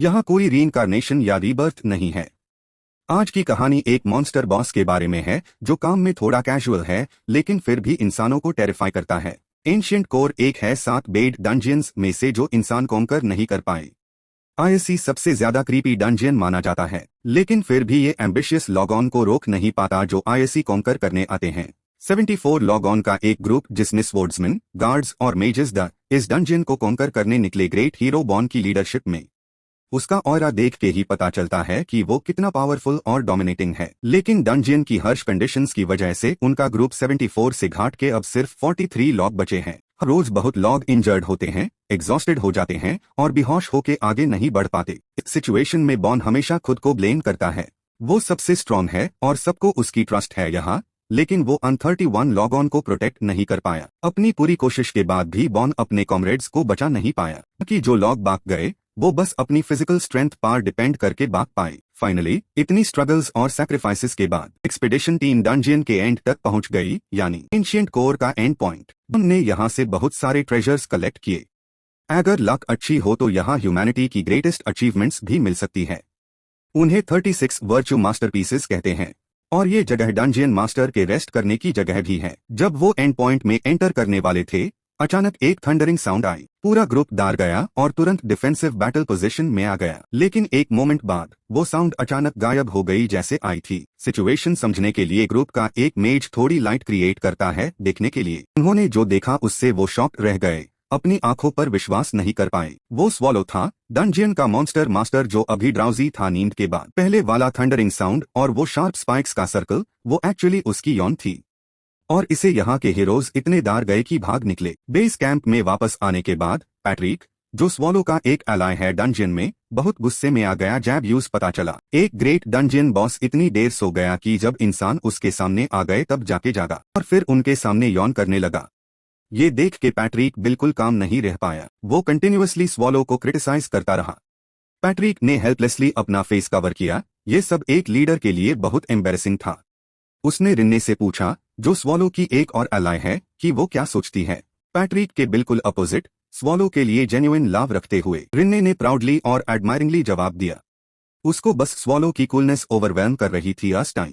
यहाँ कोई रीइंकार्नेशन या रीबर्थ नहीं है। आज की कहानी एक मॉन्स्टर बॉस के बारे में है जो काम में थोड़ा कैजुअल है लेकिन फिर भी इंसानों को टेरिफाई करता है। एंशिएंट कोर एक है 7 बेड डंजियंस में से जो इंसान कॉन्कर नहीं कर पाए। आईएससी सबसे ज्यादा क्रीपी डंजियन माना जाता है, लेकिन फिर भी ये एम्बिशियस लॉगॉन को रोक नहीं पाता जो आईएससी कॉन्कर करने आते हैं। 74 लॉगॉन का एक ग्रुप जिसमें स्वॉर्ड्समैन, गार्ड्स और मेजेस इस डंजियन को कॉन्कर करने निकले। ग्रेट हीरो बॉन की लीडरशिप में उसका ऑरा देख के ही पता चलता है कि वो कितना पावरफुल और डोमिनेटिंग है। लेकिन डंजियन की हर्ष कंडीशंस की वजह से उनका ग्रुप 74 से घाट के अब सिर्फ 43 लॉग बचे हैं। हर रोज बहुत लॉग इंजर्ड होते हैं, एग्जॉस्टेड हो जाते हैं और बेहोश होके आगे नहीं बढ़ पाते। इस सिचुएशन में बॉन हमेशा खुद को ब्लेम करता है। वो सबसे स्ट्रांग है और सबको उसकी ट्रस्ट है यहाँ, लेकिन वो 31 लॉगॉन को प्रोटेक्ट नहीं कर पाया। अपनी पूरी कोशिश के बाद भी बॉन अपने कॉमरेड्स को बचा नहीं पाया कि जो लॉग भाग गए वो बस अपनी फिजिकल स्ट्रेंथ पर डिपेंड करके भाग पाए। फाइनली इतनी स्ट्रगल्स और सैक्रिफाइसेस के बाद एक्सपेडिशन टीम डंजियन के एंड तक पहुंच गई, यानी एंशिएंट कोर का एंड पॉइंट। उन्होंने यहाँ से बहुत सारे ट्रेजर्स कलेक्ट किए। अगर लक अच्छी हो तो यहाँ ह्यूमैनिटी की ग्रेटेस्ट अचीवमेंट्स भी मिल सकती है। उन्हें 36 वर्चू मास्टरपीसेस कहते हैं और ये जगह डंजियन मास्टर के रेस्ट करने की जगह भी है। जब वो एंड पॉइंट में एंटर करने वाले थे, अचानक एक थंडरिंग साउंड आई। पूरा ग्रुप डर गया और तुरंत डिफेंसिव बैटल पोजीशन में आ गया। लेकिन एक मोमेंट बाद वो साउंड अचानक गायब हो गई जैसे आई थी। सिचुएशन समझने के लिए ग्रुप का एक मेज थोड़ी लाइट क्रिएट करता है देखने के लिए। उन्होंने जो देखा उससे वो शॉक्ड रह गए, अपनी आंखों पर विश्वास नहीं कर पाए। वो स्वॉलो था, डंजियन का मॉन्स्टर मास्टर जो अभी ड्राउजी था नींद के बाद। पहले वाला थंडरिंग साउंड और वो शार्प स्पाइक्स का सर्कल वो एक्चुअली उसकी यौन थी और इसे यहाँ के हीरोज इतने डर गए कि भाग निकले। बेस कैंप में वापस आने के बाद पैट्रिक, जो स्वॉलो का एक एलाय है डंजियन में, बहुत गुस्से में आ गया जब यूज पता चला। एक ग्रेट डंजियन बॉस इतनी देर सो गया कि जब इंसान उसके सामने आ गए तब जाके जागा और फिर उनके सामने यौन करने लगा। ये देख के पैट्रिक बिल्कुल काम नहीं रह पाया। वो कंटिन्यूअसली स्वॉलो को क्रिटिसाइज करता रहा। पैट्रिक ने हेल्पलेसली अपना फेस कवर किया। ये सब एक लीडर के लिए बहुत एम्बेरसिंग था। उसने रिन्ने से पूछा, जो स्वॉलो की एक और एलाय है, कि वो क्या सोचती है। पैट्रिक के बिल्कुल अपोजिट, स्वॉलो के लिए जेन्युइन लव रखते हुए रिन्ने ने प्राउडली और एडमायरिंगली जवाब दिया। उसको बस स्वॉलो की कूलनेस ओवरवेल्म कर रही थी उस टाइम।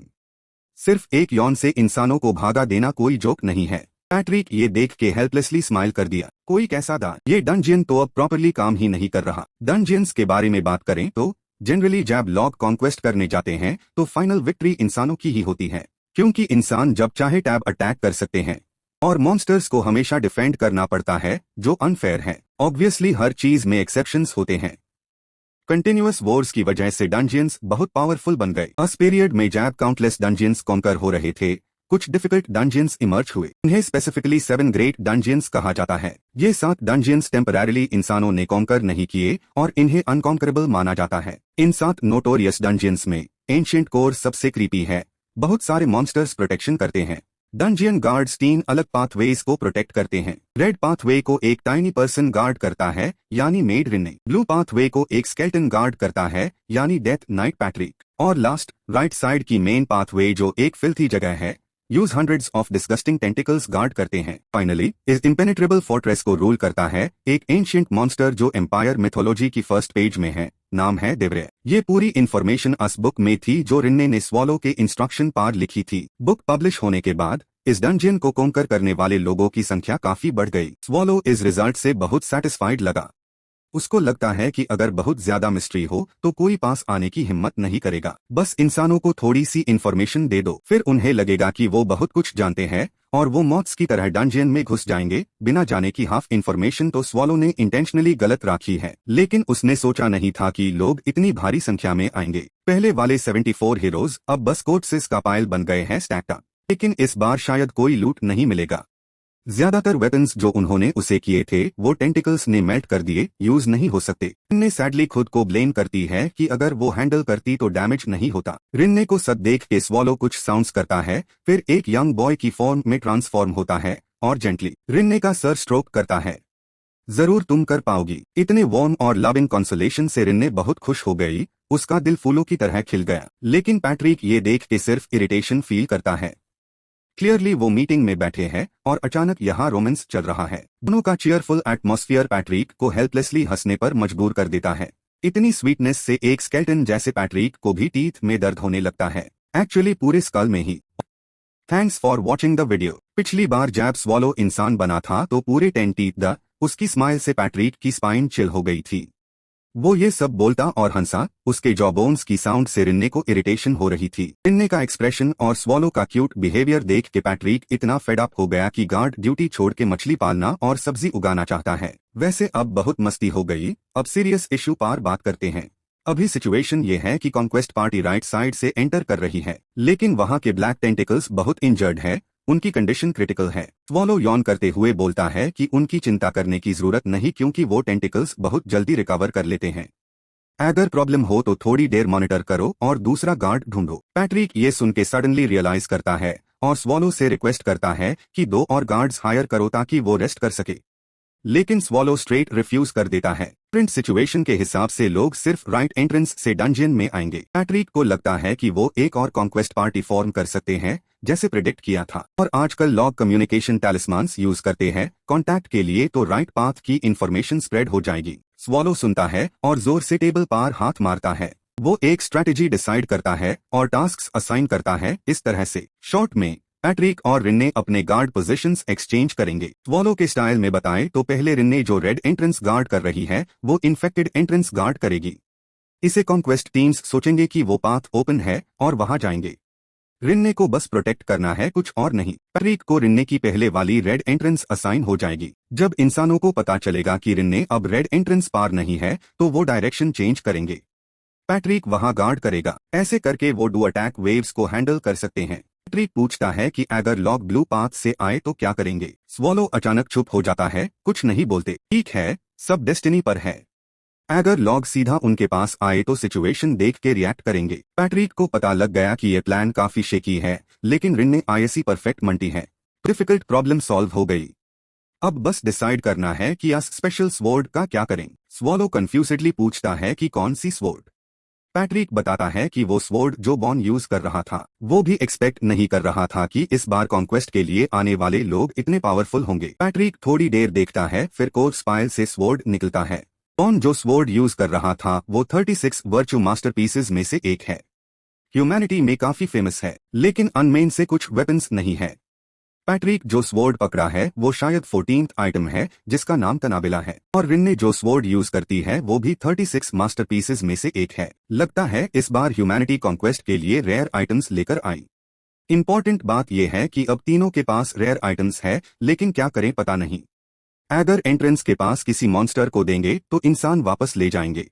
सिर्फ एक यौन से इंसानों को भागा देना कोई जोक नहीं है। पैट्रिक ये देख के हेल्पलेसली स्माइल कर दिया। कोई कैसा दान, ये डंजियन तो अब प्रॉपरली काम ही नहीं कर रहा। डंजियंस के बारे में बात करें तो जनरली जब लॉग कॉन्क्वेस्ट करने जाते हैं तो फाइनल विक्ट्री इंसानों की ही होती है, क्योंकि इंसान जब चाहे टैब अटैक कर सकते हैं और मॉन्स्टर्स को हमेशा डिफेंड करना पड़ता है, जो अनफेयर है। ऑब्वियसली हर चीज में एक्सेप्शंस होते हैं। कंटिन्यूअस वॉर्स की वजह से डंजियंस बहुत पावरफुल बन गए। उस पीरियड में जब काउंटलेस डंजियंस कॉन्कर हो रहे थे, कुछ डिफिकल्ट डंजियंस इमर्ज हुए। इन्हें स्पेसिफिकली 7 ग्रेट डंजियंस कहा जाता है। ये 7 डंजियंस टेम्पररीली इंसानों ने कॉन्कर नहीं किए और इन्हें अनकॉन्करेबल माना जाता है। इन 7 नोटोरियस डंजियंस में एंशिएंट कोर सबसे क्रीपी है। बहुत सारे मॉन्स्टर्स प्रोटेक्शन करते हैं। डंजियन गार्ड्स 3 अलग पाथवेज को प्रोटेक्ट करते हैं। रेड पाथवे को एक टाइनी पर्सन गार्ड करता है, यानी मेड रिन्ने। ब्लू पाथवे को एक स्केल्टन गार्ड करता है, यानी डेथ नाइट पैट्रिक। और लास्ट राइट साइड की मेन पाथवे जो एक फिल्थी जगह है, use hundreds of disgusting tentacles guard करते हैं। फाइनली इस इम्पेनेट्रेबल फोर्ट्रेस को रूल करता है एक एंशिएंट मॉन्स्टर जो एम्पायर मिथोलॉजी की फर्स्ट पेज में है। नाम है देवरे। ये पूरी इन्फॉर्मेशन उस बुक में थी जो रिन्ने ने स्वॉलो के इंस्ट्रक्शन पर लिखी थी। बुक पब्लिश होने के बाद इस डंजियन को कॉन्कर करने वाले लोगों की संख्या काफी बढ़ गई। स्वॉलो इस रिजल्ट से बहुत सेटिस्फाइड लगा। उसको लगता है कि अगर बहुत ज्यादा मिस्ट्री हो तो कोई पास आने की हिम्मत नहीं करेगा। बस इंसानों को थोड़ी सी इन्फॉर्मेशन दे दो, फिर उन्हें लगेगा कि वो बहुत कुछ जानते हैं और वो मॉथ्स की तरह डंजियन में घुस जाएंगे बिना जाने की। हाफ इन्फॉर्मेशन तो स्वॉलो ने इंटेंशनली गलत रखी है, लेकिन उसने सोचा नहीं था कि लोग इतनी भारी संख्या में आएंगे। पहले वाले 74 हीरोज अब बस कोर्सेस का पाइल बन गए हैं स्टैक्ड। लेकिन इस बार शायद कोई लूट नहीं मिलेगा। ज्यादातर वेपन्स जो उन्होंने उसे किए थे वो टेंटिकल्स ने मेल्ट कर दिए, यूज नहीं हो सकते। रिन्ने सैडली खुद को ब्लेम करती है कि अगर वो हैंडल करती तो डैमेज नहीं होता। रिन्ने को सद देख के स्वॉलो कुछ साउंड्स करता है, फिर एक यंग बॉय की फॉर्म में ट्रांसफॉर्म होता है और जेंटली रिन्ने का सर स्ट्रोक करता है। जरूर तुम कर पाओगी। इतने वार्म और लविंग कंसोलेशन से रिन्ने बहुत खुश हो गई। उसका दिल फूलों की तरह खिल गया। लेकिन पैट्रिक ये देख के सिर्फ इरिटेशन फील करता है। क्लियरली वो मीटिंग में बैठे हैं और अचानक यहाँ रोमांस चल रहा है। दोनों का चीयरफुल एटमॉस्फेयर पैट्रिक को हेल्पलेसली हंसने पर मजबूर कर देता है। इतनी स्वीटनेस से एक स्केल्टन जैसे पैट्रिक को भी टीथ में दर्द होने लगता है, एक्चुअली पूरे स्कल में ही। Thanks for watching the video. पिछली बार जैब स्वॉलो इंसान बना था तो पूरे 10 टीथ द उसकी स्माइल से पैट्रिक की स्पाइन चिल हो गई थी। वो ये सब बोलता और हंसा, उसके जॉ बोन्स की साउंड से रिन्ने को इरिटेशन हो रही थी। रिन्ने का एक्सप्रेशन और स्वॉलो का क्यूट बिहेवियर देख के पैट्रिक इतना फेड अप हो गया कि गार्ड ड्यूटी छोड़ के मछली पालना और सब्जी उगाना चाहता है। वैसे अब बहुत मस्ती हो गई, अब सीरियस इशू पर बात करते हैं। अभी सिचुएशन ये है कि कॉन्क्वेस्ट पार्टी राइट साइड से एंटर कर रही है, लेकिन वहां के ब्लैक टेंटिकल्स बहुत इंजर्ड है, उनकी कंडीशन क्रिटिकल है। स्वॉलो यॉन करते हुए बोलता है कि उनकी चिंता करने की जरूरत नहीं क्योंकि वो टेंटिकल्स बहुत जल्दी रिकवर कर लेते हैं। अगर प्रॉब्लम हो तो थोड़ी देर मॉनिटर करो और दूसरा गार्ड ढूंढो। पैट्रिक ये सुन के सडनली रियलाइज करता है और स्वॉलो से रिक्वेस्ट करता है कि 2 और गार्ड्स हायर करो ताकि वो रेस्ट कर सके, लेकिन स्वॉलो स्ट्रेट रिफ्यूज कर देता है। प्रिंट सिचुएशन के हिसाब से लोग सिर्फ राइट एंट्रेंस से डंजियन में आएंगे। पैट्रिक को लगता है कि वो एक और कॉन्क्वेस्ट पार्टी फॉर्म कर सकते हैं जैसे प्रिडिक्ट किया था, और आजकल लॉग कम्युनिकेशन टैलिस्मान्स यूज करते हैं कांटेक्ट के लिए, तो राइट पाथ की इंफॉर्मेशन स्प्रेड हो जाएगी। स्वॉलो सुनता है और जोर से टेबल पर हाथ मारता है। वो एक स्ट्रैटेजी डिसाइड करता है और टास्क्स असाइन करता है इस तरह से। शॉर्ट में पैट्रिक और रिन्ने अपने गार्ड पोजीशंस एक्सचेंज करेंगे। स्वॉलो के स्टाइल में बताएं तो पहले रिन्ने जो रेड एंट्रेंस गार्ड कर रही है वो इन्फेक्टेड एंट्रेंस गार्ड करेगी। इसे कॉन्क्वेस्ट टीम्स सोचेंगे कि वो पाथ ओपन है और वहां जाएंगे। रिन्ने को बस प्रोटेक्ट करना है, कुछ और नहीं। पैट्रिक को रिन्ने की पहले वाली रेड एंट्रेंस असाइन हो जाएगी। जब इंसानों को पता चलेगा कि रिन्ने अब रेड एंट्रेंस पार नहीं है तो वो डायरेक्शन चेंज करेंगे। पैट्रिक वहां गार्ड करेगा। ऐसे करके वो डू अटैक वेव्स को हैंडल कर सकते हैं। पैट्रिक पूछता है कि अगर लॉग ब्लू पाथ से आए तो क्या करेंगे। स्वॉलो अचानक चुप हो जाता है, कुछ नहीं बोलते। ठीक है, सब डेस्टिनी पर है। अगर लॉग सीधा उनके पास आए तो सिचुएशन देख के रिएक्ट करेंगे। पैट्रिक को पता लग गया कि ये प्लान काफी शेकी है, लेकिन रिन्ने आईएसी परफेक्ट मंटी है। डिफिकल्ट प्रॉब्लम सॉल्व हो गई। अब बस डिसाइड करना है कि इस स्पेशल स्वॉर्ड का क्या करें। स्वॉलो कंफ्यूजडली पूछता है कि कौन सी स्वॉर्ड। पैट्रिक बताता है कि वो स्वॉर्ड जो बॉन यूज कर रहा था। वो भी एक्सपेक्ट नहीं कर रहा था कि इस बार कॉन्क्वेस्ट के लिए आने वाले लोग इतने पावरफुल होंगे। पैट्रिक थोड़ी देर देखता है, फिर कोर स्पाइल से स्वॉर्ड निकलता है। बॉन जो स्वॉर्ड यूज कर रहा था वो 36 वर्चू मास्टरपीसेस में से एक है। ह्यूमैनिटी में काफी फेमस है, लेकिन अनमेन से कुछ वेपन्स नहीं है। पैट्रिक जो स्वॉर्ड पकड़ा है वो शायद 14th आइटम है जिसका नाम तनाबिला है, और रिन्ने जो स्वॉर्ड यूज करती है वो भी 36 मास्टरपीसेस में से एक है। लगता है इस बार ह्यूमैनिटी कॉन्क्वेस्ट के लिए रेयर आइटम्स लेकर आई। इंपॉर्टेंट बात यह है कि अब तीनों के पास रेयर आइटम्स है, लेकिन क्या करें पता नहीं। अगर एंट्रेंस के पास किसी मॉन्स्टर को देंगे तो इंसान वापस ले जाएंगे,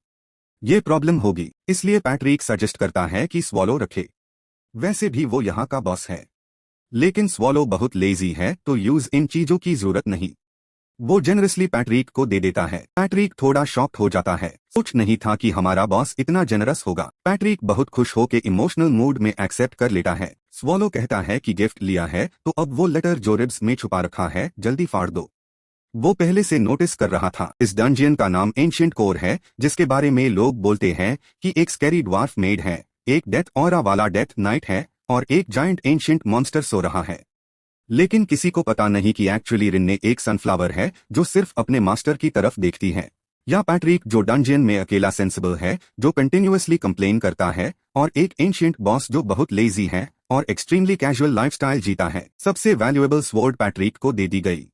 ये प्रॉब्लम होगी। इसलिए पैट्रिक सजेस्ट करता है कि स्वॉलो रखे। वैसे भी वो यहाँ का बॉस है, लेकिन स्वॉलो बहुत लेजी है तो यूज इन चीजों की जरूरत नहीं। वो जेनरसली पैट्रिक को दे देता है। पैट्रिक थोड़ा शॉक्ड हो जाता है, सोच नहीं था कि हमारा बॉस इतना जेनरस होगा। पैट्रिक बहुत खुश होकर इमोशनल मूड में एक्सेप्ट कर लेता है। स्वॉलो कहता है कि गिफ्ट लिया है तो अब वो लेटर जो रिब्स में छुपा रखा है जल्दी फाड़ दो। वो पहले से नोटिस कर रहा था। इस डंजियन का नाम एंशिएंट कोर है, जिसके बारे में लोग बोलते हैं कि एक स्कैरी ड्वार्फ मेड है, एक डेथ ऑरा वाला डेथ नाइट है और एक जायंट एंशिएंट मॉन्स्टर सो रहा है। लेकिन किसी को पता नहीं कि एक्चुअली रिन्ने एक सनफ्लावर है जो सिर्फ अपने मास्टर की तरफ देखती है, या पैट्रिक जो डंजियन में अकेला सेंसिबल है जो कंटिन्यूअसली कंप्लेन करता है, और एक एंशिएंट बॉस जो बहुत लेजी है और एक्सट्रीमली कैजुअल लाइफस्टाइल जीता है। सबसे वैल्यूएबल स्वॉर्ड पैट्रिक को दे दी गई,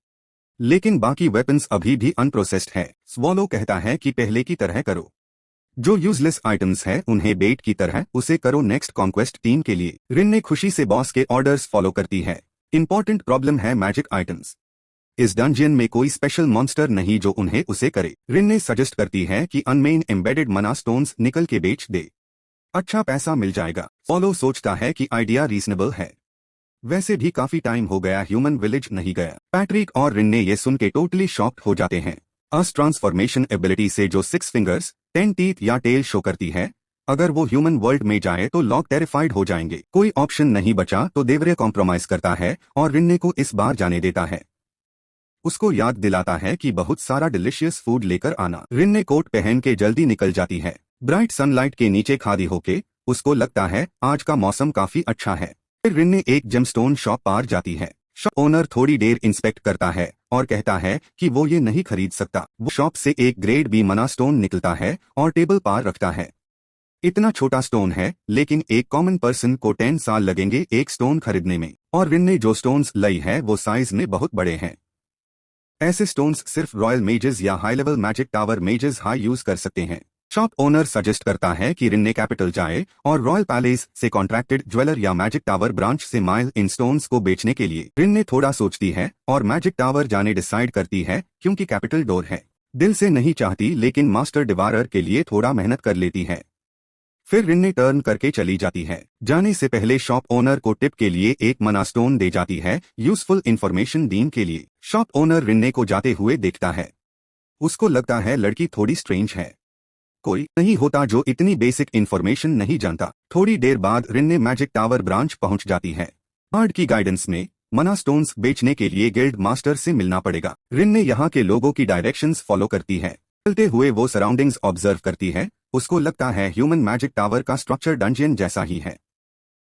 लेकिन बाकी वेपन्स अभी भी अनप्रोसेस्ड है। स्वॉलो कहता है कि पहले की तरह करो, जो यूजलेस आइटम्स है उन्हें बेट की तरह उसे करो नेक्स्ट कॉन्क्वेस्ट टीम के लिए। रिन्ने खुशी से बॉस के ऑर्डर्स फॉलो करती है। इंपॉर्टेंट प्रॉब्लम है मैजिक आइटम्स। इस डंजियन में कोई स्पेशल मॉन्स्टर नहीं जो उन्हें उसे करे। रिन्ने सजेस्ट करती है कि अनमेन एम्बेडेड मना स्टोन्स निकल के बेच दे, अच्छा पैसा मिल जाएगा। स्वॉलो सोचता है कि आइडिया रीजनेबल है, वैसे भी काफी टाइम हो गया ह्यूमन विलेज नहीं गया। पैट्रिक और रिन्ने ये सुन के टोटली शॉक्ड हो जाते हैं। अस ट्रांसफॉर्मेशन एबिलिटी से जो 6 फिंगर्स 10 टीथ या टेल शो करती है, अगर वो ह्यूमन वर्ल्ड में जाए तो लॉग टेरिफाइड हो जाएंगे। कोई ऑप्शन नहीं बचा तो देवरे कॉम्प्रोमाइज करता है और रिन्ने को इस बार जाने देता है। उसको याद दिलाता है कि बहुत सारा डिलिशियस फूड लेकर आना। रिन्ने कोट पहन के जल्दी निकल जाती है। ब्राइट सनलाइट के नीचे खादी होके उसको लगता है आज का मौसम काफी अच्छा है। फिर रिन्ने एक जेमस्टोन शॉप पर जाती है। शॉप ओनर थोड़ी देर इंस्पेक्ट करता है और कहता है कि वो ये नहीं खरीद सकता। वो शॉप से एक ग्रेड बी मना स्टोन निकलता है और टेबल पर रखता है। इतना छोटा स्टोन है, लेकिन एक कॉमन पर्सन को 10 साल लगेंगे एक स्टोन खरीदने में। और रिन ने जो स्टोन्स लाई है वो साइज में बहुत बड़े हैं। ऐसे स्टोन्स सिर्फ रॉयल मेजेस या high level magic tower mazes high use कर सकते हैं। शॉप ओनर सजेस्ट करता है कि रिन ने कैपिटल जाए और रॉयल पैलेस से कॉन्ट्रैक्टेड ज्वेलर या मैजिक टावर ब्रांच से माइल इन स्टोन्स को बेचने के लिए। रिन ने थोड़ा सोचती है और मैजिक टावर जाने डिसाइड करती है, क्योंकि कैपिटल डोर है। दिल से नहीं चाहती, लेकिन मास्टर डिवारर के लिए थोड़ा मेहनत कर लेती है। फिर रिन ने टर्न करके चली जाती है। जाने से पहले शॉप ओनर को टिप के लिए एक मना स्टोन दे जाती है, यूजफुल इंफॉर्मेशन डीन के लिए। शॉप ओनर रिन्ने को जाते हुए देखता है। उसको लगता है लड़की थोड़ी स्ट्रेंज है। कोई नहीं होता जो इतनी बेसिक इंफॉर्मेशन नहीं जानता। थोड़ी देर बाद रिन्ने मैजिक टावर ब्रांच पहुंच जाती है। गार्ड की गाइडेंस में मना स्टोन्स बेचने के लिए गिल्ड मास्टर से मिलना पड़ेगा। रिन्ने यहाँ के लोगों की डायरेक्शंस फॉलो करती है। चलते हुए वो सराउंडिंग्स ऑब्जर्व करती है। उसको लगता है ह्यूमन मैजिक टावर का स्ट्रक्चर डंजियन जैसा ही है।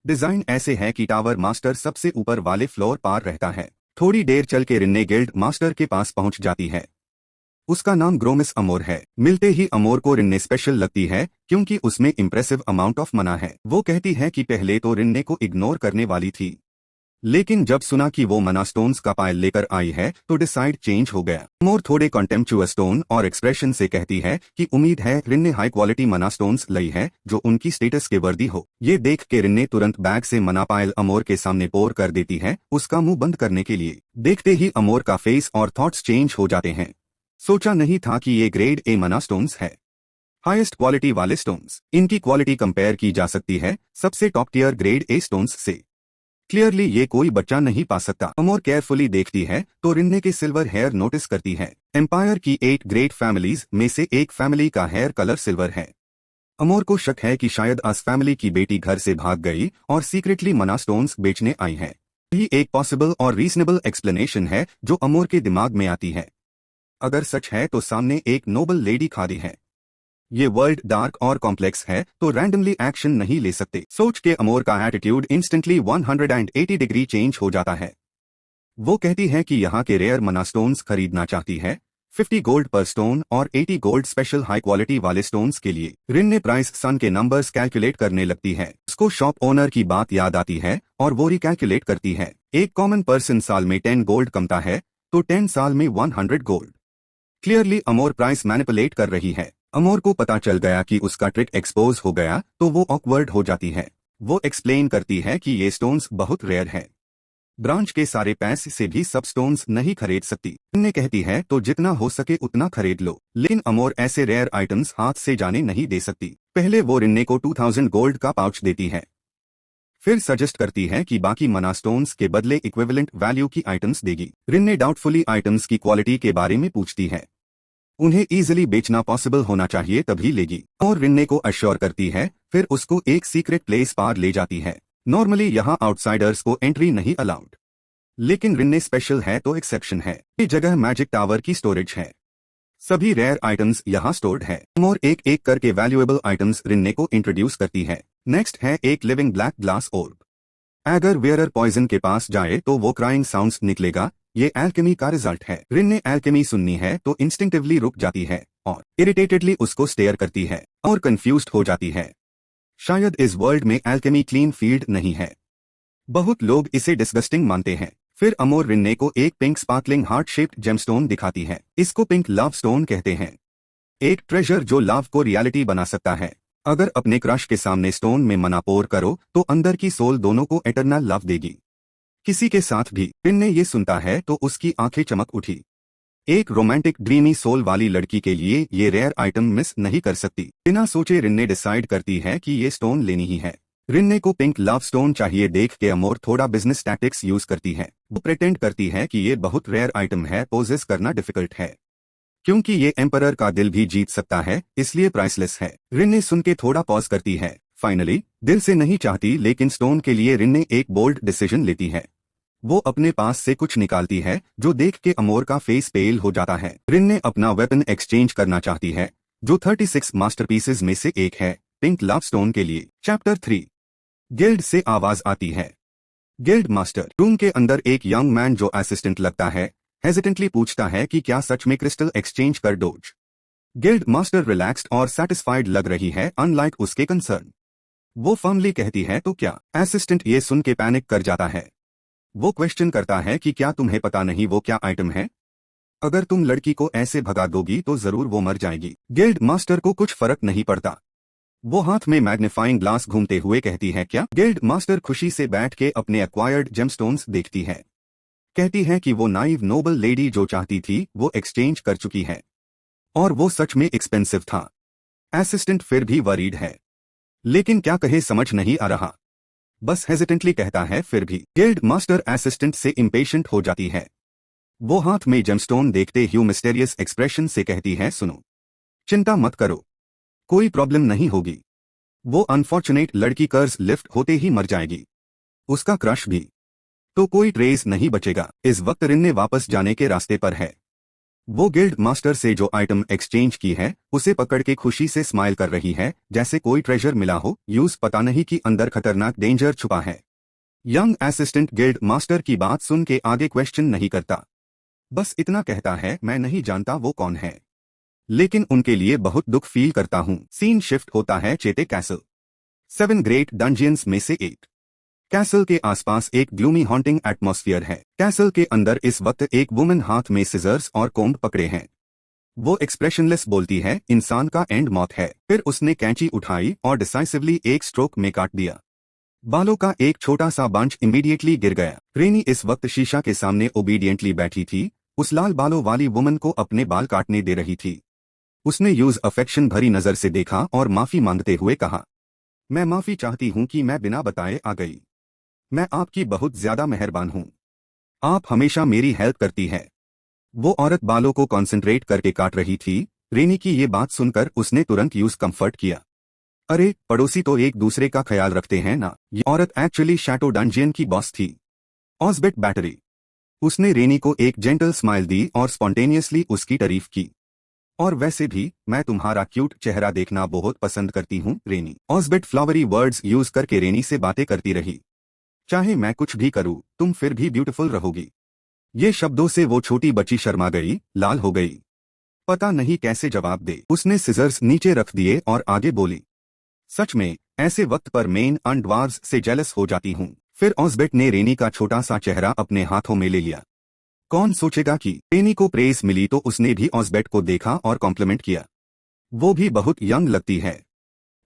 डिजाइन ऐसे है कि टावर मास्टर सबसे ऊपर वाले फ्लोर पर रहता है। थोड़ी देर चल के रिन्ने गिल्ड मास्टर के पास पहुंच जाती है। उसका नाम ग्रोमिस अमोर है। मिलते ही अमोर को रिन्ने स्पेशल लगती है, क्योंकि उसमें इम्प्रेसिव अमाउंट ऑफ मना है। वो कहती है कि पहले तो रिन्ने को इग्नोर करने वाली थी, लेकिन जब सुना कि वो मना स्टोन्स का पायल लेकर आई है तो डिसाइड चेंज हो गया। अमोर थोड़े कॉन्टेम्पचुअस टोन और एक्सप्रेशन से कहती है कि उम्मीद है रिन्ने हाई क्वालिटी मना स्टोन्स लाई है जो उनकी स्टेटस के वर्दी हो। ये देख के रिन्ने तुरंत बैग से मना पायल अमोर के सामने पोर कर देती है, उसका मुंह बंद करने के लिए। देखते ही अमोर का फेस और थॉट्स चेंज हो जाते हैं। सोचा नहीं था कि ये ग्रेड ए मना स्टोन्स है, हाईएस्ट क्वालिटी वाले स्टोन्स। इनकी क्वालिटी कंपेयर की जा सकती है सबसे top tier grade A stones से। क्लियरली ये कोई बच्चा नहीं पा सकता। अमोर केयरफुली देखती है तो रिन्ने के सिल्वर हेयर नोटिस करती है। एम्पायर की 8 ग्रेट फैमिलीज में से एक फैमिली का हेयर कलर सिल्वर है। अमोर को शक है कि शायद अस फैमिली की बेटी घर से भाग गई और सीक्रेटली मना स्टोन्स बेचने आई है। यही एक पॉसिबल और रीजनेबल एक्सप्लेनेशन है जो अमोर के दिमाग में आती है। अगर सच है तो सामने एक नोबल लेडी खड़ी है। ये वर्ल्ड डार्क और कॉम्प्लेक्स है तो रैंडमली एक्शन नहीं ले सकते। सोच के अमोर का एटीट्यूड इंस्टेंटली 180 डिग्री चेंज हो जाता है। वो कहती है कि यहाँ के रेयर मना स्टोन्स खरीदना चाहती है, 50 गोल्ड पर स्टोन और 80 गोल्ड स्पेशल हाई क्वालिटी वाले स्टोन्स के लिए। रिन्ने प्राइस सन के नंबर्स कैलकुलेट करने लगती है। उसको शॉप ओनर की बात याद आती है और वो रिकैलकुलेट करती है। एक कॉमन पर्सन साल में 10 गोल्ड कमाता है तो 10 साल में 100 गोल्ड। क्लियरली अमोर प्राइस मैनिपुलेट कर रही है। अमोर को पता चल गया कि उसका ट्रिक एक्सपोज हो गया तो वो ऑकवर्ड हो जाती है। वो एक्सप्लेन करती है कि ये स्टोन्स बहुत रेयर है, ब्रांच के सारे पैसे से भी सब स्टोन्स नहीं खरीद सकती। रिन्ने कहती है तो जितना हो सके उतना खरीद लो, लेकिन अमोर ऐसे रेयर आइटम्स हाथ से जाने नहीं दे सकती। पहले वो रिन्ने को 2000 गोल्ड का पाउच देती है, फिर सजेस्ट करती है कि बाकी मना स्टोन्स के बदले इक्विवेलेंट वैल्यू की आइटम्स देगी। रिन्ने डाउटफुली आइटम्स की क्वालिटी के बारे में पूछती है। उन्हें इजीली बेचना पॉसिबल होना चाहिए तभी लेगी, और रिन्ने को अश्योर करती है। फिर उसको एक सीक्रेट प्लेस पर ले जाती है। नॉर्मली यहाँ आउटसाइडर्स को एंट्री नहीं अलाउड, लेकिन रिन्ने स्पेशल है तो एक्सेप्शन है। ये जगह मैजिक टावर की स्टोरेज है, सभी रेयर आइटम्स यहाँ स्टोर्ड है। और एक एक करके वैल्यूएबल आइटम्स रिन्ने को इंट्रोड्यूस करती है। नेक्स्ट है एक लिविंग ब्लैक ग्लास ऑर्ब। अगर वेयरर पॉइजन के पास जाए तो वो क्राइंग साउंड्स निकलेगा। ये एल्केमी का रिजल्ट है। रिन्ने एल्केमी सुननी है तो इंस्टिंक्टिवली रुक जाती है और इरिटेटेडली उसको स्टेयर करती है और कंफ्यूज्ड हो जाती है। शायद इस वर्ल्ड में एल्केमी क्लीन फील्ड नहीं है। बहुत लोग इसे डिस्गस्टिंग मानते हैं। फिर अमोर रिन्ने को एक pink sparkling heart shaped gemstone दिखाती है। इसको पिंक लव स्टोन कहते हैं, एक ट्रेजर जो लव को रियलिटी बना सकता है। अगर अपने क्रश के सामने स्टोन में मना पोर करो तो अंदर की सोल दोनों को एटर्नल लव देगी। किसी के साथ भी। रिन्ने ये सुनता है तो उसकी आंखें चमक उठी। एक रोमांटिक ड्रीमी सोल वाली लड़की के लिए ये रेयर आइटम मिस नहीं कर सकती। बिना सोचे रिन्ने डिसाइड करती है कि ये स्टोन लेनी ही है। रिन्ने को पिंक लव स्टोन चाहिए देख के अमोर थोड़ा बिजनेस टैक्टिक्स यूज करती है। वो प्रिटेंड करती है कि ये बहुत रेयर आइटम है, पोजेस करना डिफिकल्ट है, क्योंकि ये एम्परर का दिल भी जीत सकता है, इसलिए प्राइसलेस है। रिन्ने सुन के थोड़ा पॉज करती है। फाइनली दिल से नहीं चाहती लेकिन स्टोन के लिए रिन्ने एक बोल्ड डिसीजन लेती है। वो अपने पास से कुछ निकालती है जो देख के अमोर का फेस पेल हो जाता है। रिन्ने अपना वेपन एक्सचेंज करना चाहती है जो 36 मास्टरपीसेस में से एक है, पिंक लव स्टोन के लिए। चैप्टर 3 गिल्ड से आवाज आती है। गिल्ड मास्टर रूम के अंदर एक यंग मैन जो असिस्टेंट लगता है हेजिटेंटली पूछता है कि क्या सच में क्रिस्टल एक्सचेंज कर डोज। गिल्ड मास्टर रिलैक्स्ड और सेटिस्फाइड लग रही है अनलाइक उसके कंसर्न। वो फर्मली कहती है तो क्या। असिस्टेंट ये सुन के पैनिक कर जाता है। वो क्वेश्चन करता है कि क्या तुम्हें पता नहीं वो क्या आइटम है। अगर तुम लड़की को ऐसे भगा दोगी तो जरूर वो मर जाएगी। गिल्ड मास्टर को कुछ फर्क नहीं पड़ता। वो हाथ में मैग्नीफाइंग ग्लास घूमते हुए कहती है क्या। गिल्ड मास्टर खुशी से बैठ के अपने एक्वायर्ड जेमस्टोन्स देखती है। कहती है कि वो नाइव नोबल लेडी जो चाहती थी वो एक्सचेंज कर चुकी है और वो सच में एक्सपेंसिव था। असिस्टेंट फिर भी वरीड है लेकिन क्या कहे समझ नहीं आ रहा। बस हेजिटेंटली कहता है फिर भी। गिल्ड मास्टर असिस्टेंट से इम्पेशेंट हो जाती है। वो हाथ में जेमस्टोन देखते हुए मिस्टेरियस एक्सप्रेशन से कहती है सुनो, चिंता मत करो, कोई प्रॉब्लम नहीं होगी। वो अनफॉर्चुनेट लड़की कर्ज लिफ्ट होते ही मर जाएगी, उसका क्रश भी, तो कोई ट्रेस नहीं बचेगा। इस वक्त रिन्ने वापस जाने के रास्ते पर है। वो गिल्ड मास्टर से जो आइटम एक्सचेंज की है उसे पकड़ के खुशी से स्माइल कर रही है जैसे कोई ट्रेजर मिला हो। यूज पता नहीं कि अंदर खतरनाक डेंजर छुपा है। यंग असिस्टेंट गिल्ड मास्टर की बात सुन के आगे क्वेश्चन नहीं करता, बस इतना कहता है मैं नहीं जानता वो कौन है, लेकिन उनके लिए बहुत दुख फील करता हूं। सीन शिफ्ट होता है चेते कैसल, 7 ग्रेट डंजियंस में से एक। कैसल के आसपास एक ग्लूमी हॉन्टिंग एटमॉस्फेयर है। कैसल के अंदर इस वक्त एक वुमन हाथ में सिजर्स और कोम्ब पकड़े हैं। वो एक्सप्रेशनलेस बोलती है इंसान का एंड मौत है। फिर उसने कैंची उठाई और डिसाइसिवली एक स्ट्रोक में काट दिया। बालों का एक छोटा सा बंच इमीडिएटली गिर गया। रेनी इस वक्त शीशा के सामने ओबीडियंटली बैठी थी। उस लाल बालों वाली वुमन को अपने बाल काटने दे रही थी। उसने यूज अफेक्शन भरी नजर से देखा और माफी मांगते हुए कहा, मैं माफी चाहती हूं कि मैं बिना बताए आ गई। मैं आपकी बहुत ज्यादा मेहरबान हूं, आप हमेशा मेरी हेल्प करती है। वो औरत बालों को कॉन्सेंट्रेट करके काट रही थी। रेनी की ये बात सुनकर उसने तुरंत यूज कंफर्ट किया। अरे पड़ोसी तो एक दूसरे का ख्याल रखते हैं ना। ये औरत एक्चुअली शैडो डंजियन की बॉस थी, ऑस्बेट बैटरी। उसने रेनी को एक जेंटल स्माइल दी और स्पॉन्टेनियसली उसकी तारीफ की। और वैसे भी मैं तुम्हारा क्यूट चेहरा देखना बहुत पसंद करती हूँ रेनी। ऑस्बेट फ्लावरी वर्ड्स यूज करके रेनी से बातें करती रही। चाहे मैं कुछ भी करूँ तुम फिर भी ब्यूटीफुल रहोगी। ये शब्दों से वो छोटी बच्ची शर्मा गई, लाल हो गई, पता नहीं कैसे जवाब दे। उसने सिजर्स नीचे रख दिए और आगे बोली, सच में ऐसे वक्त पर मेन अनड्वार्व्स से जेलस हो जाती हूँ। फिर ऑस्बेट ने रेनी का छोटा सा चेहरा अपने हाथों में ले लिया। कौन सोचेगा कि रेनी को प्रेस मिली तो उसने भी ऑस्बेट को देखा और कॉम्प्लीमेंट किया। वो भी बहुत यंग लगती है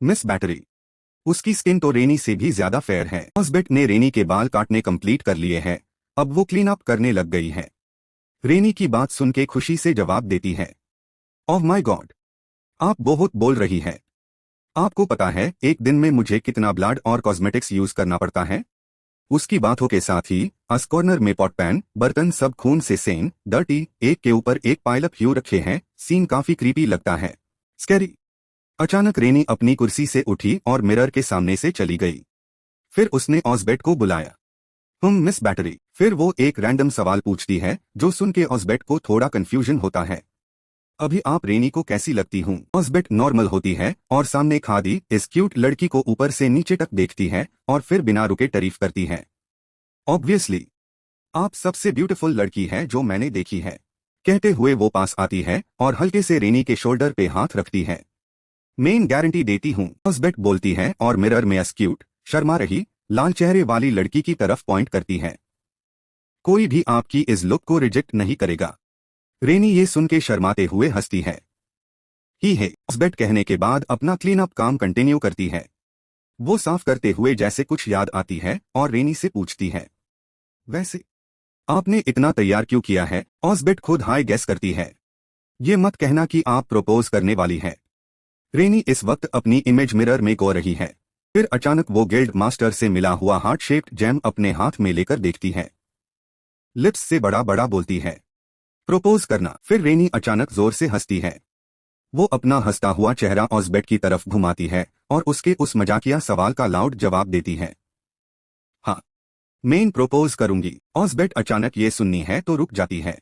मिस बैटरी। उसकी स्किन तो रेनी से भी ज्यादा फेयर है। ऑस्बेट ने रेनी के बाल काटने कंप्लीट कर लिए हैं, अब वो क्लीन अप करने लग गई है। रेनी की बात सुन के खुशी से जवाब देती है, ओह माय गॉड, आप बहुत बोल रही है। आपको पता है एक दिन में मुझे कितना ब्लड और कॉस्मेटिक्स यूज करना पड़ता है। उसकी बातों के साथ ही अस कॉर्नर में पॉट पैन बर्तन सब खून से सेन डर्टी एक के ऊपर एक पाइलअप ह्यू रखे हैं। सीन काफी क्रीपी लगता है, स्कैरी। अचानक रेनी अपनी कुर्सी से उठी और मिरर के सामने से चली गई। फिर उसने ऑस्बेट को बुलाया, मिस बैटरी। फिर वो एक रैंडम सवाल पूछती है जो सुन के ऑस्बेट को थोड़ा कंफ्यूजन होता है, अभी आप रेनी को कैसी लगती हूँ। ऑस्बेट नॉर्मल होती है और सामने खादी इस क्यूट लड़की को ऊपर से नीचे तक देखती है और फिर बिना रुके तारीफ करती है, ऑब्वियसली आप सबसे ब्यूटीफुल लड़की है जो मैंने देखी है। कहते हुए वो पास आती है और हल्के से रेनी के शोल्डर पे हाथ रखती है। मेन गारंटी देती हूँ, ऑस्बेट बोलती है और मिरर में क्यूट शर्मा रही लाल चेहरे वाली लड़की की तरफ पॉइंट करती है। कोई भी आपकी इस लुक को रिजेक्ट नहीं करेगा। रेनी ये सुन के शर्माते हुए हंसती है। ही है ऑस्बेट कहने के बाद अपना क्लीन अप काम कंटिन्यू करती है। वो साफ करते हुए जैसे कुछ याद आती है और रेनी से पूछती है, वैसे आपने इतना तैयार क्यों किया है। ऑस्बेट खुद हाई गेस करती है, ये मत कहना कि आप प्रपोज करने वाली है। रेनी इस वक्त अपनी इमेज मिरर में गो रही है। फिर अचानक वो गिल्ड मास्टर से मिला हुआ हार्ट शेप्ड जेम अपने हाथ में लेकर देखती है। लिप्स से बड़ा बड़ा बोलती है, प्रपोज करना। फिर रेनी अचानक जोर से हंसती है। वो अपना हंसता हुआ चेहरा ऑस्बेट की तरफ घुमाती है और उसके उस मजाकिया सवाल का लाउड जवाब देती है, हाँ मैं प्रपोज करूंगी। ऑस्बेट अचानक ये सुननी है तो रुक जाती है।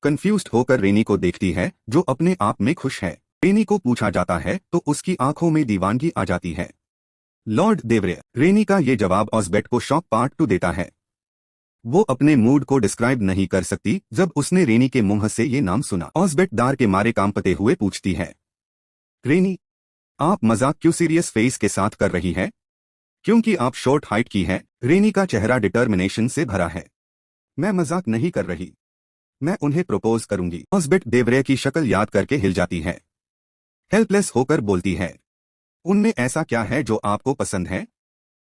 कंफ्यूज्ड होकर रेनी को देखती है जो अपने आप में खुश है। रेनी को पूछा जाता है तो उसकी आंखों में दीवानगी आ जाती है। लॉर्ड देवरे। रेनी का ये जवाब ऑसबेट को शॉक पार्ट 2 देता है। वो अपने मूड को डिस्क्राइब नहीं कर सकती जब उसने रेनी के मुंह से ये नाम सुना। ऑसबेट दार के मारे कांपते हुए पूछती है, रेनी, आप मजाक क्यों सीरियस फेस के साथ कर रही है? क्योंकि आप शॉर्ट हाइट की है। रेनी का चेहरा डिटर्मिनेशन से भरा है। मैं मजाक नहीं कर रही, मैं उन्हें प्रपोज करूंगी। ऑसबेट देवरे की शक्ल याद करके हिल जाती है। हेल्पलेस होकर बोलती है, उनमें ऐसा क्या है जो आपको पसंद है?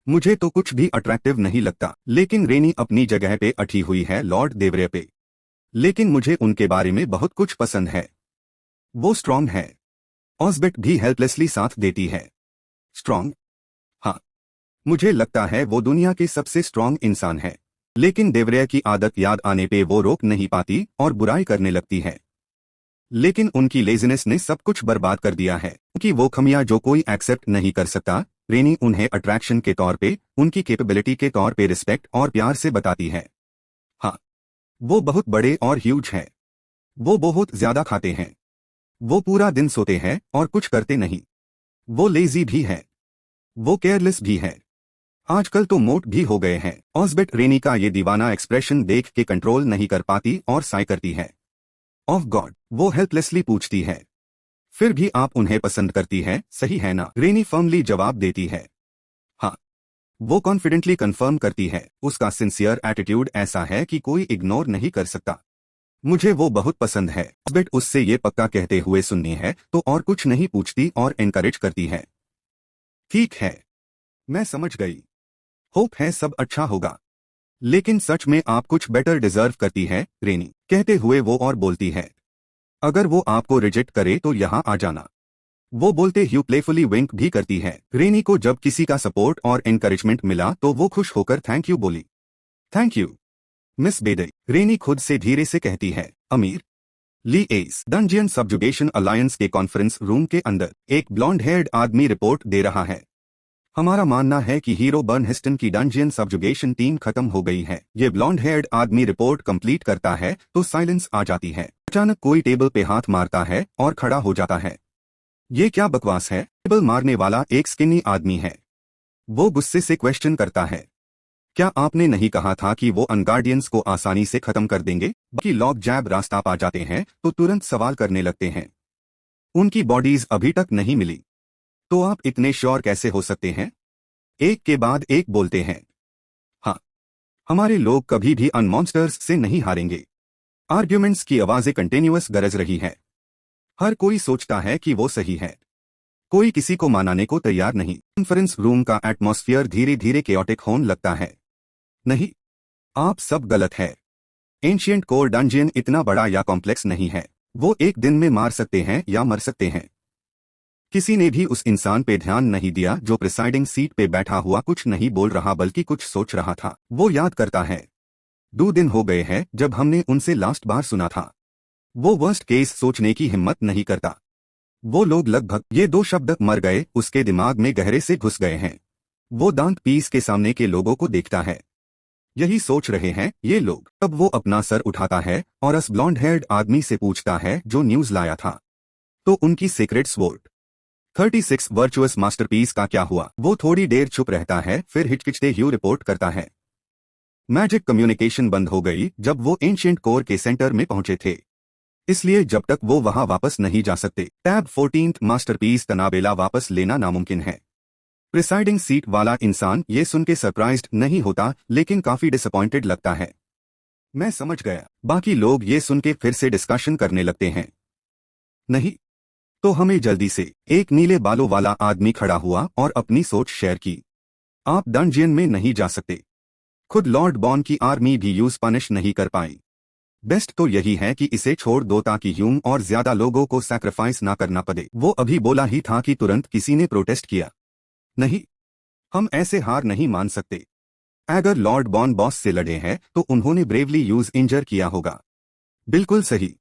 मुझे तो कुछ भी अट्रैक्टिव नहीं लगता। लेकिन रेनी अपनी जगह पे अठी हुई है लॉर्ड देवरे पे। लेकिन मुझे उनके बारे में बहुत कुछ पसंद है। वो स्ट्रांग है। ऑसबेट भी हेल्पलेसली साथ देती है। स्ट्रांग? हाँ, मुझे लगता है वो दुनिया के सबसे स्ट्रांग इंसान है। लेकिन देवरे की आदत याद आने पे वो रोक नहीं पाती और बुराई करने लगती है। लेकिन उनकी लेजीनेस ने सब कुछ बर्बाद कर दिया है। क्योंकि वो खमियां जो कोई एक्सेप्ट नहीं कर सकता, रेनी उन्हें अट्रैक्शन के तौर पे, उनकी कैपेबिलिटी के तौर पे रिस्पेक्ट और प्यार से बताती है। हाँ, वो बहुत बड़े और ह्यूज हैं। वो बहुत ज्यादा खाते हैं। वो पूरा दिन सोते हैं और कुछ करते नहीं। वो लेजी भी है। वो केयरलेस भी है। आजकल तो मोट भी हो गए हैं। ऑसबेट रेनी का ये दीवाना एक्सप्रेशन देख के कंट्रोल नहीं कर पाती और साई करती है। ऑफ गॉड, वो हेल्पलेसली पूछती है, फिर भी आप उन्हें पसंद करती है, सही है ना? रेनी फर्मली जवाब देती है, हाँ। वो कॉन्फिडेंटली कंफर्म करती है। उसका सिंसियर एटीट्यूड ऐसा है कि कोई इग्नोर नहीं कर सकता। मुझे वो बहुत पसंद है। ऑसबेट उससे ये पक्का कहते हुए सुननी है तो और कुछ नहीं पूछती और एनकरेज करती है। ठीक है, मैं समझ गई। होप है सब अच्छा होगा। लेकिन सच में आप कुछ बेटर डिजर्व करती है, रेनी। कहते हुए वो और बोलती है, अगर वो आपको रिजेक्ट करे तो यहाँ आ जाना। वो बोलते ही प्लेफुली विंक भी करती है। रेनी को जब किसी का सपोर्ट और एनकरेजमेंट मिला तो वो खुश होकर थैंक यू बोली। थैंक यू मिस बेदई। रेनी खुद से धीरे से कहती है। अमीर ली एस डंजियन सब्जुगेशन अलायंस के कॉन्फ्रेंस रूम के अंदर एक ब्लॉन्ड हेयर्ड आदमी रिपोर्ट दे रहा है। हमारा मानना है कि हीरो बर्न हिस्टन की डंजियन सब्जुगेशन टीम खत्म हो गई है। ये ब्लॉन्ड हेयर्ड आदमी रिपोर्ट कंप्लीट करता है तो साइलेंस आ जाती है। अचानक कोई टेबल पे हाथ मारता है और खड़ा हो जाता है। ये क्या बकवास है? टेबल मारने वाला एक स्किनी आदमी है। वो गुस्से से क्वेश्चन करता है, क्या आपने नहीं कहा था कि वो अनगार्डियंस को आसानी से खत्म कर देंगे? बाकी लॉक जैब रास्ता पा जाते हैं तो तुरंत सवाल करने लगते हैं। उनकी बॉडीज अभी तक नहीं मिली, तो आप इतने श्योर कैसे हो सकते हैं? एक के बाद एक बोलते हैं, हाँ, हमारे लोग कभी भी अनमॉन्स्टर्स से नहीं हारेंगे। आर्ग्यूमेंट्स की आवाजें कंटिन्यूअस गरज रही है। हर कोई सोचता है कि वो सही है। कोई किसी को मानने को तैयार नहीं। कॉन्फ्रेंस रूम का एटमॉस्फेयर धीरे धीरे केओटिक होने लगता है। नहीं, आप सब गलत है। एंशिएंट कोर डंजियन इतना बड़ा या कॉम्प्लेक्स नहीं है। वो एक दिन में मार सकते हैं या मर सकते हैं। किसी ने भी उस इंसान पे ध्यान नहीं दिया जो प्रिसाइडिंग सीट पे बैठा हुआ कुछ नहीं बोल रहा बल्कि कुछ सोच रहा था। वो याद करता है, 2 दिन हो गए हैं जब हमने उनसे लास्ट बार सुना था। वो वर्स्ट केस सोचने की हिम्मत नहीं करता। वो लोग लगभग, ये 2 शब्द मर गए उसके दिमाग में गहरे से घुस गए हैं। वो दांत पीस के सामने के लोगों को देखता है। यही सोच रहे हैं ये लोग। तब वो अपना सर उठाता है और उस ब्लॉन्ड हेयर्ड आदमी से पूछता है जो न्यूज लाया था, तो उनकी सीक्रेट स्वॉर्ड 36 वर्चुअस मास्टरपीस का क्या हुआ? वो थोड़ी देर चुप रहता है फिर हिचकिचते हुए रिपोर्ट करता है, मैजिक कम्युनिकेशन बंद हो गई जब वो एंशिएंट कोर के सेंटर में पहुंचे थे, इसलिए जब तक वो वहां वापस नहीं जा सकते। टैब 14th मास्टरपीस तनाबेला वापस लेना नामुमकिन है। प्रिसाइडिंग सीट वाला इंसान ये सुन के सरप्राइज्ड नहीं होता लेकिन काफी डिसअपॉइंटेड लगता है। मैं समझ गया। बाकी लोग ये सुन के फिर से डिस्कशन करने लगते हैं। नहीं, तो हमें जल्दी से। एक नीले बालों वाला आदमी खड़ा हुआ और अपनी सोच शेयर की। आप डंजियन में नहीं जा सकते। खुद लॉर्ड बॉन की आर्मी भी यूज पनिश नहीं कर पाई। बेस्ट तो यही है कि इसे छोड़ दो ताकि ह्यूम और ज्यादा लोगों को सैक्रिफाइस ना करना पड़े। वो अभी बोला ही था कि तुरंत किसी ने प्रोटेस्ट किया। नहीं, हम ऐसे हार नहीं मान सकते। अगर लॉर्ड बॉन बॉस से लड़े हैं तो उन्होंने ब्रेवली यूज इंजर किया होगा। बिल्कुल सही,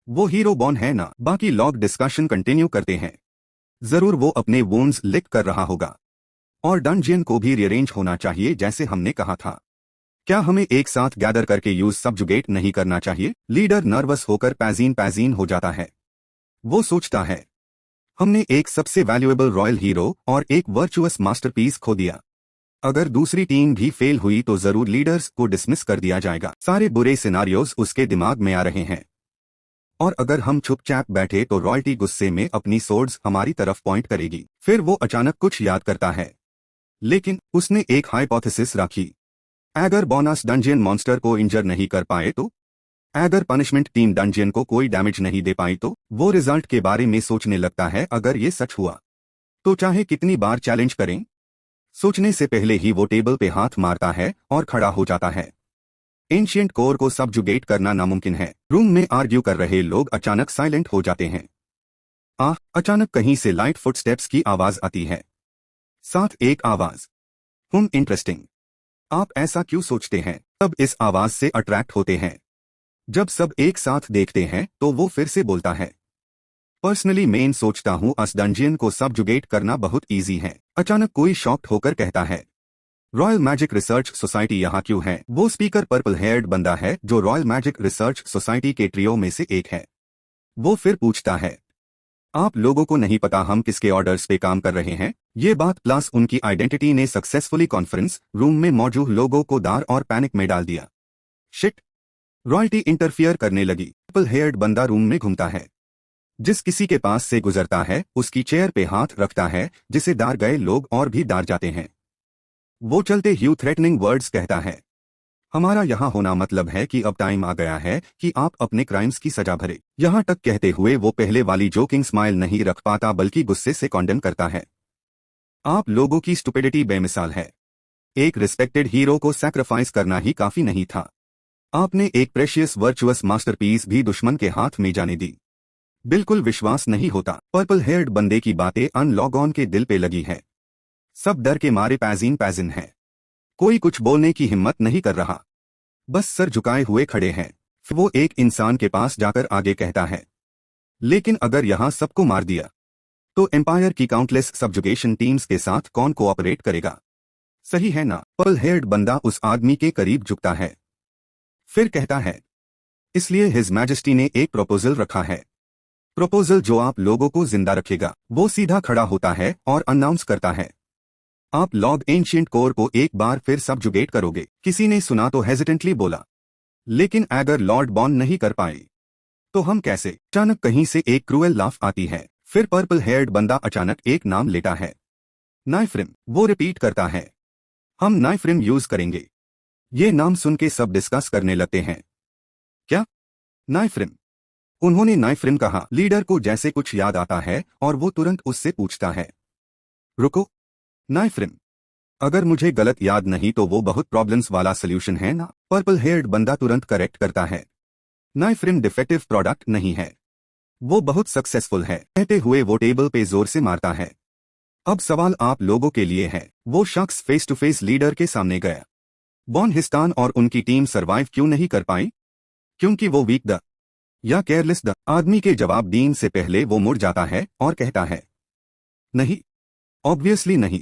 वो हीरो बॉन है ना। बाकी लोग डिस्कशन कंटिन्यू करते हैं। जरूर वो अपने वोन्स लिक कर रहा होगा। और डंजियन को भी रीअरेंज होना चाहिए जैसे हमने कहा था। क्या हमें एक साथ गैदर करके यूज सब्जुगेट नहीं करना चाहिए? लीडर नर्वस होकर पैजीन पैजीन हो जाता है। वो सोचता है, हमने एक सबसे वैल्यूएबल रॉयल हीरो और एक वर्चुअस मास्टरपीस खो दिया। अगर दूसरी टीम भी फेल हुई तो जरूर लीडर्स को डिसमिस कर दिया जाएगा। सारे बुरे सिनारियोज उसके दिमाग में आ रहे हैं। और अगर हम चुपचाप बैठे तो रॉयल्टी गुस्से में अपनी सोर्ड्स हमारी तरफ पॉइंट करेगी। फिर वो अचानक कुछ याद करता है, लेकिन उसने एक हाइपोथेसिस रखी। अगर बोनस डंजियन मॉन्स्टर को इंजर नहीं कर पाए तो, अगर पनिशमेंट टीम डंजियन को कोई डैमेज नहीं दे पाई तो वो रिजल्ट के बारे में सोचने लगता है। अगर ये सच हुआ तो चाहे कितनी बार चैलेंज करें, सोचने से पहले ही वो टेबल पे हाथ मारता है और खड़ा हो जाता है। एंशिएंट कोर को सबजुगेट करना नामुमकिन है। रूम में आर्ग्यू कर रहे लोग अचानक साइलेंट हो जाते हैं। अचानक कहीं से लाइट फुटस्टेप्स की आवाज आती है, साथ एक आवाज, इंटरेस्टिंग। आप ऐसा क्यों सोचते हैं? तब इस आवाज से अट्रैक्ट होते हैं। जब सब एक साथ देखते हैं तो वो फिर से बोलता है, पर्सनली मैं सोचता हूँ अस डंजियन को सबजुगेट करना बहुत इजी है। अचानक कोई शॉक्ड होकर कहता है, रॉयल मैजिक रिसर्च सोसाइटी यहाँ क्यों है? वो स्पीकर पर्पल हेयर्ड बंदा है जो रॉयल मैजिक रिसर्च सोसाइटी के ट्रियो में से एक है। वो फिर पूछता है, आप लोगों को नहीं पता हम किसके ऑर्डर्स पे काम कर रहे हैं? ये बात प्लस उनकी आइडेंटिटी ने सक्सेसफुली कॉन्फ्रेंस रूम में मौजूद लोगों को दार और पैनिक में डाल दिया। शिट! रॉयल्टी इंटरफियर करने लगी। पर्पल हेयर्ड बंदा रूम में घूमता है, जिस किसी के पास से गुजरता है उसकी चेयर पे हाथ रखता है, जिसे दार गए लोग और भी दार जाते हैं। वो चलते ह्यू थ्रेटनिंग वर्ड्स कहता है, हमारा यहाँ होना मतलब है कि अब टाइम आ गया है कि आप अपने क्राइम्स की सजा भरे। यहाँ तक कहते हुए वो पहले वाली जोकिंग स्माइल नहीं रख पाता बल्कि गुस्से से कॉन्डेम करता है। आप लोगों की स्टुपिडिटी बेमिसाल है। एक रिस्पेक्टेड हीरो को सैक्रिफाइस करना ही काफी नहीं था। आपने एक प्रेशियस वर्चुअस मास्टरपीस भी दुश्मन के हाथ में जाने दी। बिल्कुल विश्वास नहीं होता। पर्पल हेयर्ड बंदे की बातें अनलॉगऑन के दिल पे लगी है। सब डर के मारे पैजिन है। कोई कुछ बोलने की हिम्मत नहीं कर रहा, बस सर झुकाए हुए खड़े हैं। फिर वो एक इंसान के पास जाकर आगे कहता है, लेकिन अगर यहां सबको मार दिया तो एम्पायर की काउंटलेस सबजुगेशन टीम्स के साथ कौन कोऑपरेट करेगा? सही है ना? पर्पल हेयर्ड बंदा उस आदमी के करीब झुकता है, फिर कहता है, इसलिए हिज मैजेस्टी ने एक प्रपोजल रखा है। प्रपोजल जो आप लोगों को जिंदा रखेगा। वो सीधा खड़ा होता है और अनाउंस करता है, आप लॉर्ड एंशिएंट कोर को एक बार फिर सबजुगेट करोगे। किसी ने सुना तो हेजिटेंटली बोला, लेकिन अगर लॉर्ड बॉन्ड नहीं कर पाए तो हम कैसे? अचानक कहीं से एक क्रूएल लाफ आती है। फिर पर्पल हेयर्ड बंदा अचानक एक नाम लेता है, नाइफ्रिम। वो रिपीट करता है, हम नाइफ्रिम यूज करेंगे। ये नाम सुन के सब डिस्कस करने लगते हैं। क्या? नाइफ्रिम? उन्होंने नाइफ्रिम कहा। लीडर को जैसे कुछ याद आता है और वो तुरंत उससे पूछता है, रुको, नाइफ्रिम? अगर मुझे गलत याद नहीं तो वो बहुत प्रॉब्लम्स वाला सोल्यूशन है ना? पर्पल हेयर्ड बंदा तुरंत करेक्ट करता है, नाइफ्रिम डिफेक्टिव प्रोडक्ट नहीं है, वो बहुत सक्सेसफुल है। कहते हुए वो टेबल पे जोर से मारता है। अब सवाल आप लोगों के लिए है। वो शख्स फेस टू फेस लीडर के सामने गया। बॉन हिस्टान और उनकी टीम सरवाइव क्यों नहीं कर पाई? क्योंकि वो वीक द या केयरलेस द? आदमी के जवाब देने से पहले वो मुड़ जाता है और कहता है, नहीं, ऑब्वियसली नहीं।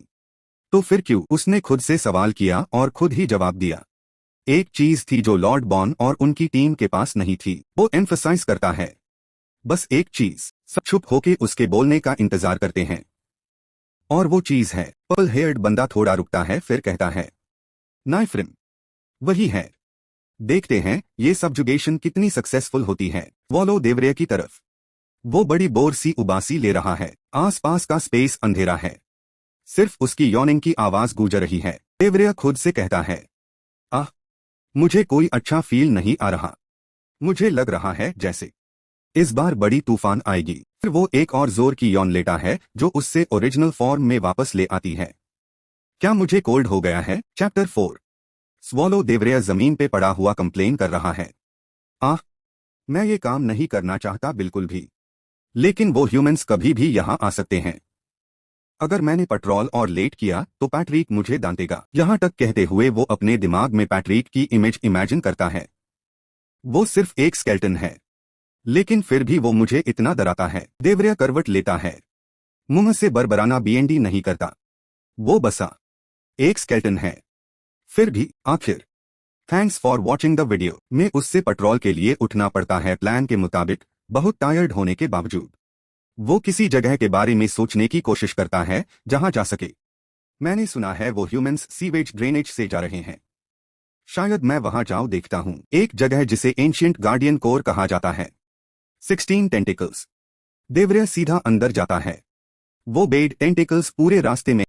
तो फिर क्यों? उसने खुद से सवाल किया और खुद ही जवाब दिया। एक चीज थी जो लॉर्ड बॉन और उनकी टीम के पास नहीं थी। वो एम्फसाइज करता है, बस एक चीज। सब चुप होके उसके बोलने का इंतजार करते हैं, और वो चीज है। पर्पल हेयर्ड बंदा थोड़ा रुकता है, फिर कहता है, नाइफ्रिम वही है। देखते हैं ये सबजुगेशन कितनी सक्सेसफुल होती है। वॉलो देवरिया की तरफ। वो बड़ी बोर सी उबासी ले रहा है। आसपास का स्पेस अंधेरा है, सिर्फ उसकी यॉनिंग की आवाज गूंज रही है। देवरिया खुद से कहता है, मुझे कोई अच्छा फील नहीं आ रहा। मुझे लग रहा है जैसे इस बार बड़ी तूफान आएगी। फिर वो एक और जोर की यौन लेता है जो उससे ओरिजिनल फॉर्म में वापस ले आती है। क्या मुझे कोल्ड हो गया है? चैप्टर 4। स्वॉलो देवरिया जमीन पे पड़ा हुआ कंप्लेन कर रहा है, मैं ये काम नहीं करना चाहता बिल्कुल भी, लेकिन वो ह्यूमंस कभी भी यहाँ आ सकते हैं। अगर मैंने पेट्रोल और लेट किया तो पैट्रिक मुझे डांटेगा। यहाँ तक कहते हुए वो अपने दिमाग में पैट्रिक की इमेज इमेजिन करता है। वो सिर्फ एक स्केल्टन है, लेकिन फिर भी वो मुझे इतना डराता है। देवरिया करवट लेता है, मुंह से बरबराना बीएनडी नहीं करता। वो बसा एक स्केल्टन है, फिर भी आखिर। Thanks for watching the video. में उससे पेट्रोल के लिए उठना पड़ता है प्लान के मुताबिक, बहुत टायर्ड होने के बावजूद। वो किसी जगह के बारे में सोचने की कोशिश करता है जहां जा सके। मैंने सुना है वो ह्यूमंस सीवेज ड्रेनेज से जा रहे हैं। शायद मैं वहां जाऊं, देखता हूं। एक जगह जिसे एंशिएंट गार्डियन कोर कहा जाता है। 16 टेंटिकल्स। देवरिया सीधा अंदर जाता है। वो बेड टेंटिकल्स पूरे रास्ते में